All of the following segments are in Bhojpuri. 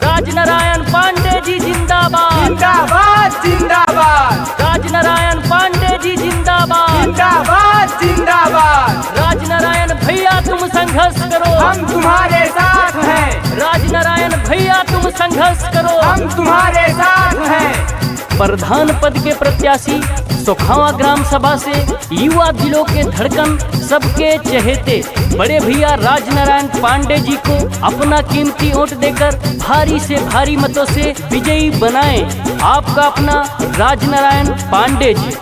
राजनारायण पांडे जी जिंदाबाद जिंदाबाद जिंदाबाद। राजनारायण पांडे जी जिंदाबाद जिंदाबाद जिंदाबाद। राजनारायण भैया तुम संघर्ष करो, हम तुम्हारे साथ हैं। राजनारायण भैया तुम संघर्ष करो, हम तुम्हारे साथ हैं। प्रधान पद के प्रत्याशी सोखावा ग्राम सभा से युवा दिलों के धड़कन सबके चहेते बड़े भैया राजनारायण पांडे जी को अपना कीमती वोट देकर भारी से भारी मतों से विजयी बनाएं। आपका अपना राजनारायण पांडे जी।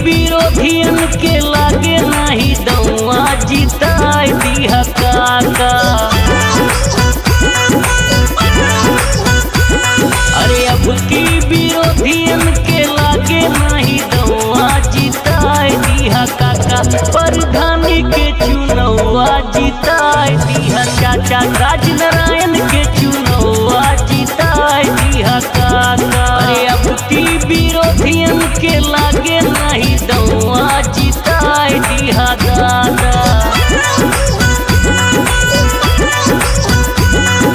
विरोधियन के लागे नहीं दौआ जिताई दिया काका। अरे अब की विरोधियन के लागे नहीं दौआ जिताई दिया काका। प्रधानी के चुनौआ जिताई दिया चाचा, राजनारायण के चुनौआ जिताई दिया काका। अरे अब की विरोधियन के लागे नहीं दौआ जिताई दिया दादा।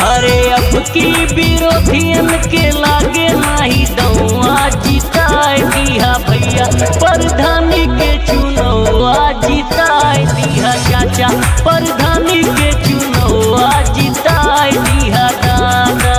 अरे अब की विरोधियन के लागे नहीं दौआ जिताई दिया भैया। प्रधानी के चुनौआ जिताई दिया चाचा, प्रधानी के चुनौआ जिताई दिया दादा।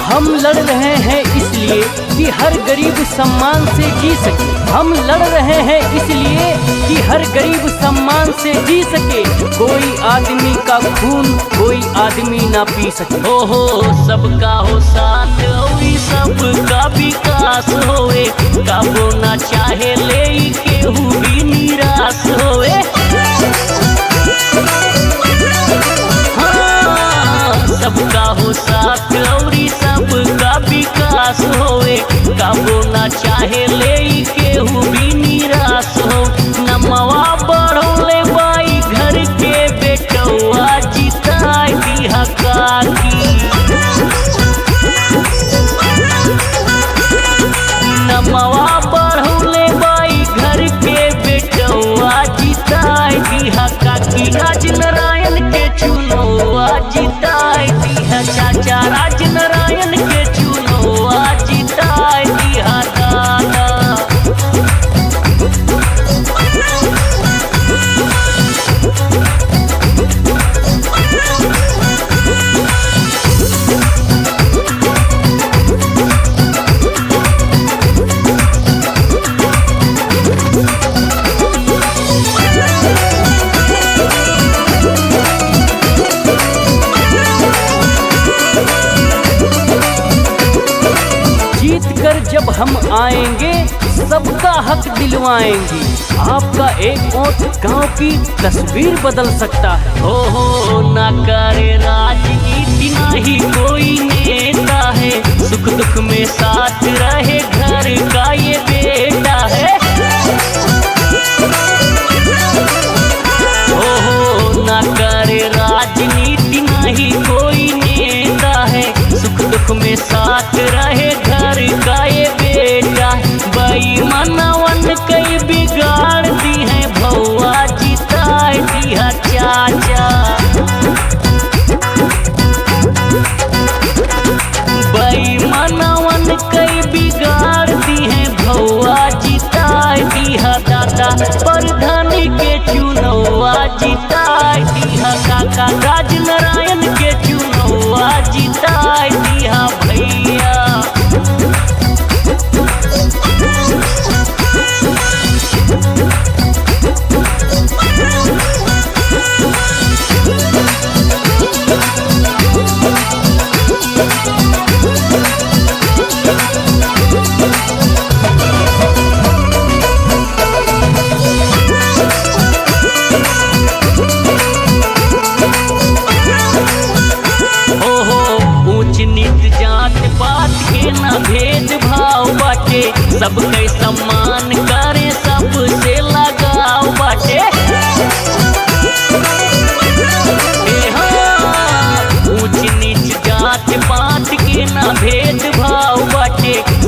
हम लड़ रहे हैं इसलिए कि हर गरीब सम्मान से जी सके। हम लड़ रहे हैं इसलिए कि हर गरीब सम्मान से जी सके। कोई आदमी का खून कोई आदमी ना पी सके। हो सबका हो साथ होई, सबका विकास होए। काबो ना चाहे ले केहू भी निराश होए। सबका हो साथ औरी सबका विकास होए। काबो ना चाहे ले केहू भी निराश हो। नमवा बढ़ोले बाई घर के बेटवा जिताई दिया काकी। नमवा बढ़ोले बाई घर के बेटवा जिताई दिया काकी। राजनारायण के चुनौआ जिताई दिया चाचा, राजनारायण के चुनौआ जिताई दिया दादा। कर जब हम आएंगे सबका हक दिलवाएंगे। आपका एक वोट गांव की तस्वीर बदल सकता है। हो ना करे राजनीति ना ही कोई नेता है। सुख दुख में साथ रहे घर का ये बेटा है। हो ना करे राजनीति ना ही कोई नेता है। सुख दुख में साथ रहे घर का ये बेटा। बेईमानवन कई बिगाड़ दी है भौआ जिताई दिया चाचा। बेईमानवन कई बिगाड़ दी है भौआ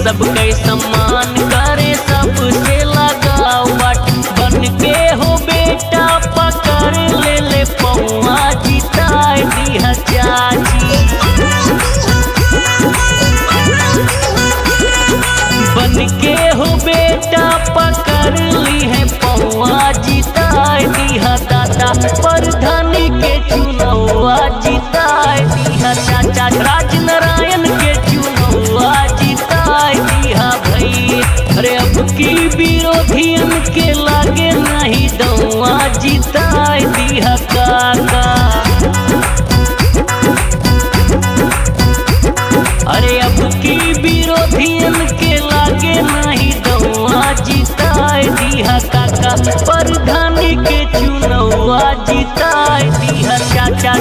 सबके सम्मान करे सबसे लगाओ बाट। बन के हो बेटा पकड़ ले पौआ जिताए दिया चाची। बन के हो बेटा पकड़ ली है पौआ जिताए दिया दादा। प्रधानी के चुनौआ जिताए दिया चाचा। राजनारायण के चुनौआ जिताए दिया भाई। अरे अब की विरोधियन के लागे नहीं दौआ जिताए दिया काका। अरे अब की विरोधियन के लागे नहीं दौआ जिताए दिया काका। प्रधानी के चुनौआ जिताए दिया चाचा।